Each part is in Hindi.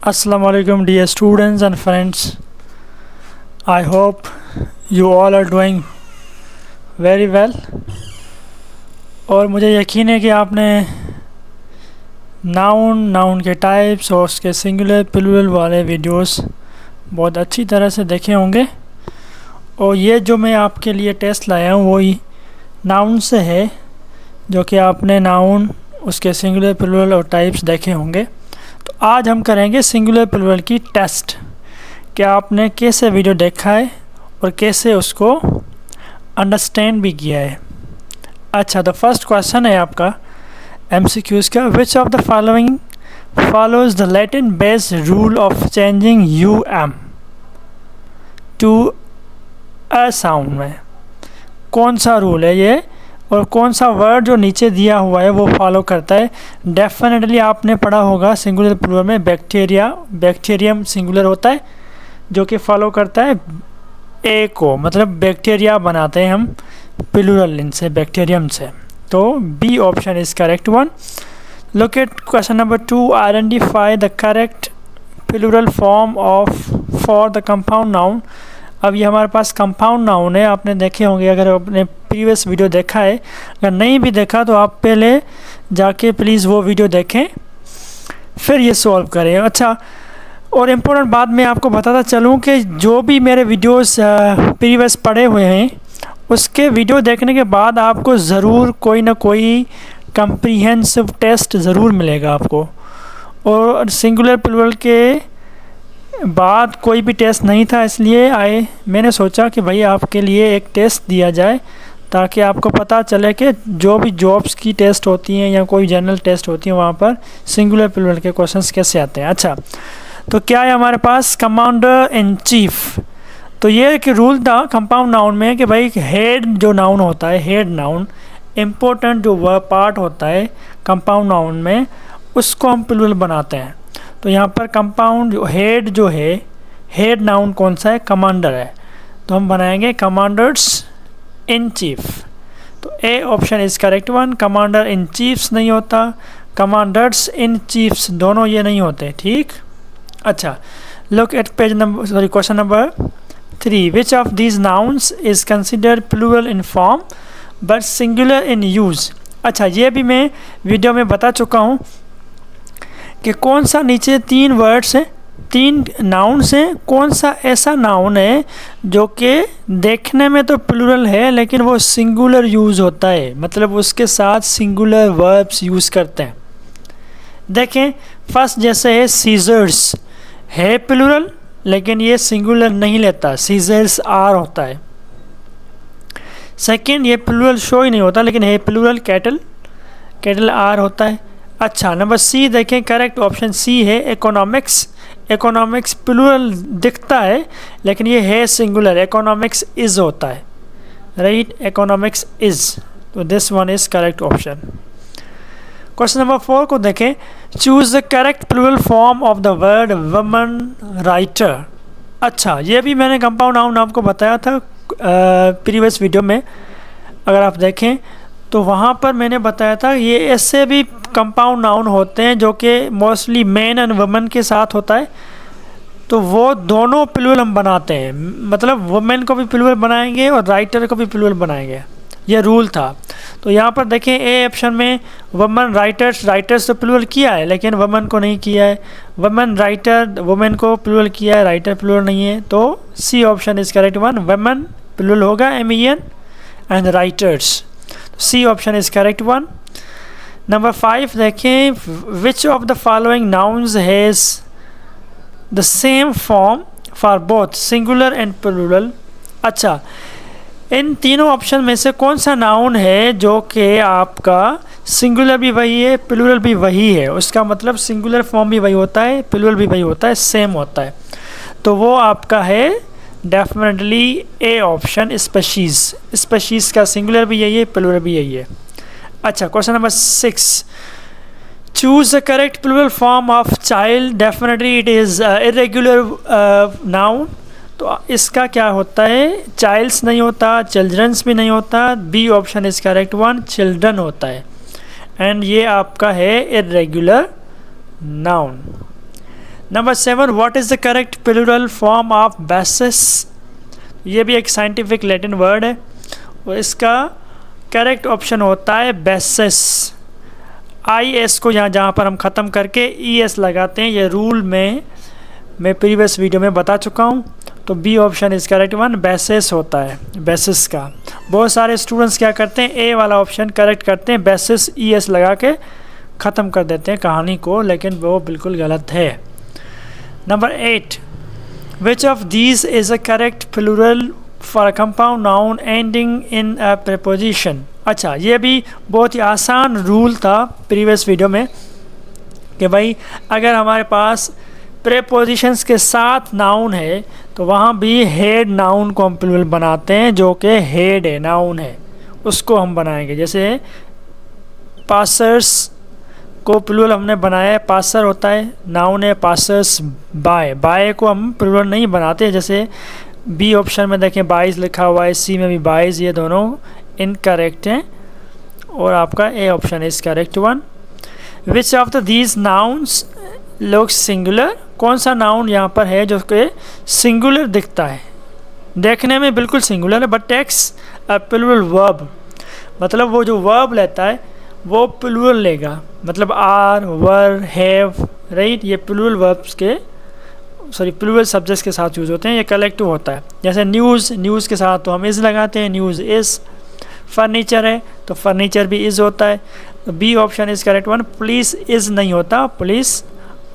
Assalamu alaikum dear students and friends. I hope you all are doing very well. और मुझे यकीन है कि आपने नाउन के टाइप्स और उसके सिंगुलर प्लूरल वाले वीडियोस बहुत अच्छी तरह से देखे होंगे। और ये जो मैं आपके लिए टेस्ट लाया हूँ वही नाउन से है, जो कि आपने नाउन उसके सिंगुलर प्लूरल और टाइप्स देखे होंगे। तो आज हम करेंगे सिंगुलर प्लूरल की टेस्ट। क्या आपने कैसे वीडियो देखा है और कैसे उसको अंडरस्टैंड भी किया है। अच्छा, तो फर्स्ट क्वेश्चन है आपका MCQs का, which of the following follows the Latin based rule of changing UM to a sound में कौन सा रूल है ये, और कौन सा वर्ड जो नीचे दिया हुआ है वो फॉलो करता है। डेफिनेटली आपने पढ़ा होगा सिंगुलर प्लूरल में बैक्टीरियम सिंगुलर होता है, जो कि फॉलो करता है ए को, मतलब बैक्टीरिया बनाते हैं हम प्लूरल इनसे, बैक्टीरियम से। तो B option is correct one. Look at question number 2, identify the correct plural form of for the compound noun. अब ये हमारे पास कंपाउंड नाउन है, आपने देखे होंगे, अगर आपने प्रीवियस वीडियो देखा है, अगर नहीं भी देखा तो आप पहले जाके प्लीज़ वो वीडियो देखें फिर ये सॉल्व करें। अच्छा, और इम्पोर्टेंट बात मैं आपको बताता चलूँ कि जो भी मेरे वीडियोस प्रीवियस पड़े हुए हैं उसके वीडियो देखने के बाद आपको ज़रूर कोई ना कोई कम्प्रीहेंसिव टेस्ट ज़रूर मिलेगा आपको। और सिंगुलर प्लूरल के बाद कोई भी टेस्ट नहीं था, इसलिए मैंने सोचा कि भाई आपके लिए एक टेस्ट दिया जाए ताकि आपको पता चले कि जो भी जॉब्स की टेस्ट होती हैं या कोई जनरल टेस्ट होती है वहाँ पर सिंगुलर प्लूरल के क्वेश्चंस कैसे आते हैं। अच्छा, तो क्या है हमारे पास कमांडर इन चीफ। तो ये एक रूल था कंपाउंड नाउन में कि भाई हेड जो नाउन होता है, हेड नाउन इम्पोर्टेंट जो वर्ब पार्ट होता है कंपाउंड नाउन में, उसको हम प्लूरल बनाते हैं। तो यहाँ पर कंपाउंड हेड जो है, हेड नाउन कौन सा है, कमांडर है, तो हम बनाएंगे कमांडर्स इन चीफ। तो A option is correct one. Commander in chiefs नहीं होता, कमांडर्स इन चीफ्स दोनों ये नहीं होते, ठीक। अच्छा, look at question number 3, which of these nouns is considered plural in form but singular in use. अच्छा, ये भी मैं वीडियो में बता चुका हूँ कि कौन सा नीचे 3 वर्ड्स हैं, 3 नाउन्स हैं, कौन सा ऐसा नाउन है जो कि देखने में तो प्लूरल है लेकिन वो सिंगुलर यूज़ होता है, मतलब उसके साथ सिंगुलर वर्ब्स यूज़ करते हैं। देखें, फर्स्ट जैसे है सीजर्स, है प्लूरल लेकिन ये सिंगुलर नहीं लेता, सीजर्स आर होता है। सेकेंड, ये प्लूरल शो ही नहीं होता लेकिन है प्लूरल, कैटल आर होता है। अच्छा, नंबर सी देखें, करेक्ट ऑप्शन सी है इकोनॉमिक्स प्लूरल दिखता है लेकिन ये है सिंगुलर, इकोनॉमिक्स इज होता है, राइट, इकोनॉमिक्स इज। तो this one is correct option. Question number 4 को देखें, choose the correct plural form of the word woman writer. अच्छा, ये भी मैंने कंपाउंड नाउन आपको बताया था प्रीवियस वीडियो में, अगर आप देखें तो वहाँ पर मैंने बताया था ये ऐसे भी कंपाउंड नाउन होते हैं जो कि मोस्टली मैन एंड वुमेन के साथ होता है, तो वो दोनों प्लूरल हम बनाते हैं, मतलब वुमेन को भी प्लूरल बनाएंगे और राइटर को भी प्लूरल बनाएंगे, ये रूल था। तो यहाँ पर देखें ए ऑप्शन में वुमेन राइटर्स तो प्लूरल किया है लेकिन वुमेन को नहीं किया है, वुमेन राइटर वुमेन को प्लूरल किया है, राइटर प्लूरल नहीं है। तो C option is correct one, women plural होगा MEN and writers. C option is correct one. Number 5 देखें, which of the following nouns has the same form for both singular and plural. अच्छा, इन तीनों ऑप्शन में से कौन सा नाउन है जो कि आपका सिंगुलर भी वही है प्लूरल भी वही है, उसका मतलब सिंगुलर फॉर्म भी वही होता है प्लूरल भी वही होता है, सेम होता है, तो वो आपका है डेफिनेटली ए ऑप्शन स्पीशीज़ का सिंगुलर भी यही है प्लूरल भी यही है। अच्छा, question number 6, choose the correct plural form of child. Definitely it is irregular noun, तो इसका क्या होता है, चाइल्ड्स नहीं होता, चिल्ड्रंस भी नहीं होता, B option is correct one, children होता है, एंड ये आपका है irregular noun. Number 7, what is the correct plural form of basis? ये भी एक साइंटिफिक लैटिन वर्ड है और इसका करेक्ट ऑप्शन होता है बेसिस। IS को यहाँ जहाँ पर हम ख़त्म करके ES लगाते हैं, ये रूल में मैं प्रीवियस वीडियो में बता चुका हूँ। तो B option is correct one, basis होता है बेसिस का। बहुत सारे स्टूडेंट्स क्या करते हैं, ए वाला ऑप्शन करेक्ट करते हैं, बेसिस ES लगा के ख़त्म कर देते हैं कहानी को, लेकिन वो बिल्कुल गलत है। Number 8, which of these is a correct plural for a compound noun ending in a preposition? अच्छा, ये भी बहुत ही आसान रूल था प्रीवियस वीडियो में कि भाई अगर हमारे पास प्रीपोजिशंस के साथ नाउन है तो वहाँ भी हेड नाउन को हम प्लूरल बनाते हैं, जो कि हेड है, नाउन है, उसको हम बनाएंगे। जैसे पासर्स को प्लूरल हमने बनाया है, पासर होता है नाउन है, पासर्स बाय, बाय को हम प्लूरल नहीं बनाते। जैसे बी ऑप्शन में देखें बाइज लिखा हुआ है, सी में भी बाइज, ये दोनों इनकरेक्ट हैं और आपका ए option is correct one. Which of the these nouns looks singular? कौन सा नाउन यहाँ पर है जो कि सिंगुलर दिखता है, देखने में बिल्कुल सिंगुलर है, but takes a plural verb, मतलब वो जो वर्ब लेता है वो प्लूरल लेगा, मतलब आर, वर, हैव, राइट, ये प्लूरल वर्ब्स के प्लूरल सब्जेक्ट्स के साथ यूज़ होते हैं, ये कलेक्टिव होता है। जैसे न्यूज़, न्यूज़ के साथ तो हम इज़ लगाते हैं, न्यूज़ इज़। फर्नीचर है तो फर्नीचर भी इज़ होता है, तो B option is correct one. Police is नहीं होता, पुलिस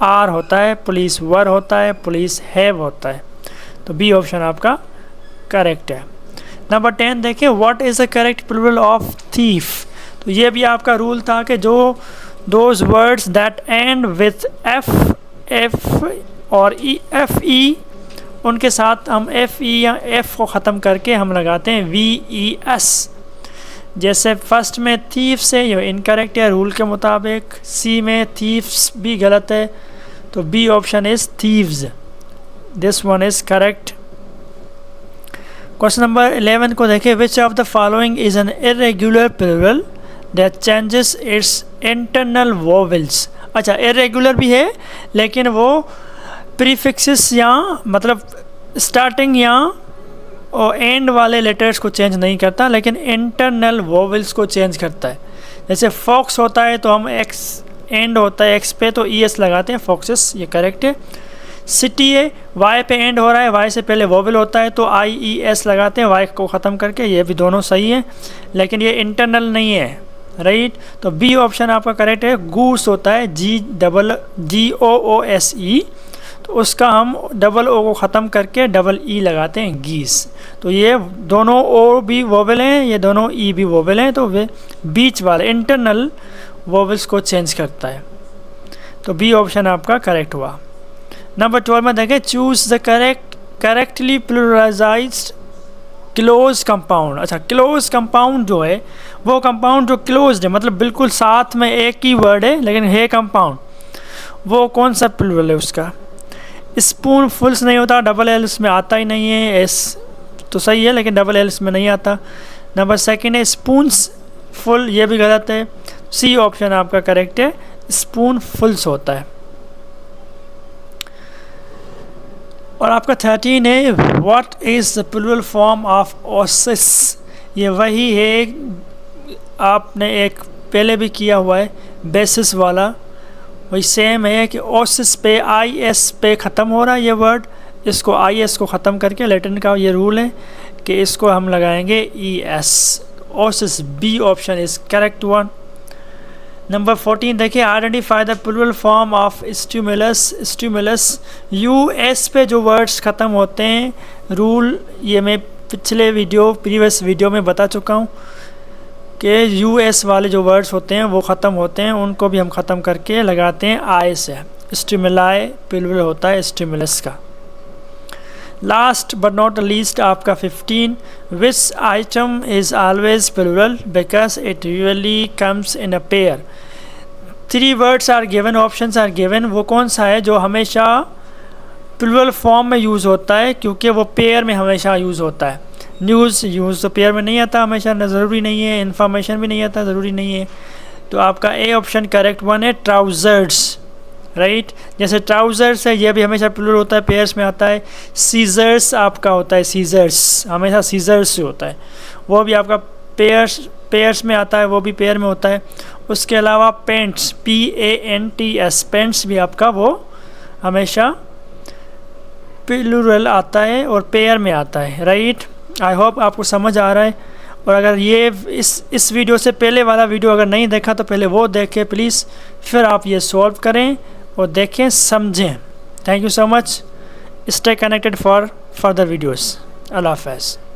आर होता है, पुलिस वर होता है, पुलिस हैव होता है, तो बी ऑप्शन आपका करेक्ट है। नंबर 10 देखिए, what is the correct plural of thief? तो ये भी आपका रूल था कि जो those words that end with F और FE, उनके साथ हम FE या F को ख़त्म करके हम लगाते हैं VES। जैसे फर्स्ट में थीफ से ये इनकरेक्ट है रूल के मुताबिक, सी में थीफ्स भी गलत है, तो B option is thieves, this one is correct. Question number 11 को देखें, which of the following is an irregular plural that changes its internal vowels? अच्छा, इरेगुलर भी है लेकिन वो प्रीफिक्सेस या मतलब स्टार्टिंग या और एंड वाले लेटर्स को चेंज नहीं करता, लेकिन इंटरनल वोवेल्स को चेंज करता है। जैसे फॉक्स होता है तो हम एक्स, एंड होता है एक्स पे तो ES लगाते हैं, फॉक्सेस, ये करेक्ट है। सिटी है, वाई पे एंड हो रहा है, वाई से पहले वोवेल होता है तो IES लगाते हैं वाई को ख़त्म करके, ये भी दोनों सही है, लेकिन ये इंटरनल नहीं है, राइट, तो बी ऑप्शन आपका करेक्ट है। गूस होता है GOOSE, तो उसका हम डबल ओ को ख़त्म करके डबल ई लगाते हैं, गीस। तो ये दोनों ओ भी वोवेल हैं, ये दोनों ई भी वोवेल हैं, तो वे बीच वाले इंटरनल वोवेल्स को चेंज करता है, तो बी ऑप्शन आपका करेक्ट हुआ। नंबर 12 में देखें, choose the correctly pluralised close compound. अच्छा, क्लोज कंपाउंड जो है वो कंपाउंड जो क्लोज्ड है, मतलब बिल्कुल साथ में एक ही वर्ड है लेकिन है कंपाउंड, वो कौन सा प्लूरल है उसका? स्पून फुल्स नहीं होता, डबल एल में आता ही नहीं है, एस तो सही है लेकिन डबल एल में नहीं आता। नंबर 2 है स्पून्स फुल, ये भी गलत है, सी ऑप्शन आपका करेक्ट है, स्पून फुल्स होता है। और आपका 13 है, what is the plural form of oasis? ये वही है, आपने एक पहले भी किया हुआ है बेसिस वाला, वही सेम है कि ओसिस पे IS पे ख़त्म हो रहा है ये वर्ड, इसको IS को ख़त्म करके लैटिन का ये रूल है कि इसको हम लगाएंगे ES, oases, B option is correct one. Number 14 देखिए, identify the plural form of stimulus. Stimulus US पे जो वर्ड्स ख़त्म होते हैं, रूल ये मैं पिछले प्रीवियस वीडियो में बता चुका हूँ कि US वाले जो वर्ड्स होते हैं वो ख़त्म होते हैं, उनको भी हम ख़त्म करके लगाते हैं I से, स्टिमुलाई प्लूरल होता है स्टिमुलस का। लास्ट बट नॉट लीस्ट आपका 15, which item is always plural because it usually comes in a pair. 3 words are given, options are given, वो कौन सा है जो हमेशा प्लूरल फॉर्म में यूज़ होता है, क्योंकि वो पेयर में हमेशा यूज़ होता है। न्यूज़ यूज़ तो पेयर में नहीं आता हमेशा, ज़रूरी नहीं है, इन्फॉर्मेशन भी नहीं आता, ज़रूरी नहीं है, तो आपका ए ऑप्शन करेक्ट वन है, ट्राउज़र्स। राइट। जैसे ट्राउज़र्स है, ये भी हमेशा प्लूरल होता है, पेयर्स में आता है। सीजर्स आपका होता है, सीजर्स हमेशा सीजर्स से होता है, वो भी आपका पेयर्स में आता है, वो भी पेयर में होता है। उसके अलावा पेंट्स, PANTS, पेंट्स भी आपका वो हमेशा प्लूरल आता है और पेयर में आता है, राइट। आई होप आपको समझ आ रहा है। और अगर ये इस वीडियो से पहले वाला वीडियो अगर नहीं देखा तो पहले वो देखें प्लीज़, फिर आप ये सॉल्व करें और देखें, समझें। Thank you so much. Stay connected for further videos. अल्लाह हाफ़िज़।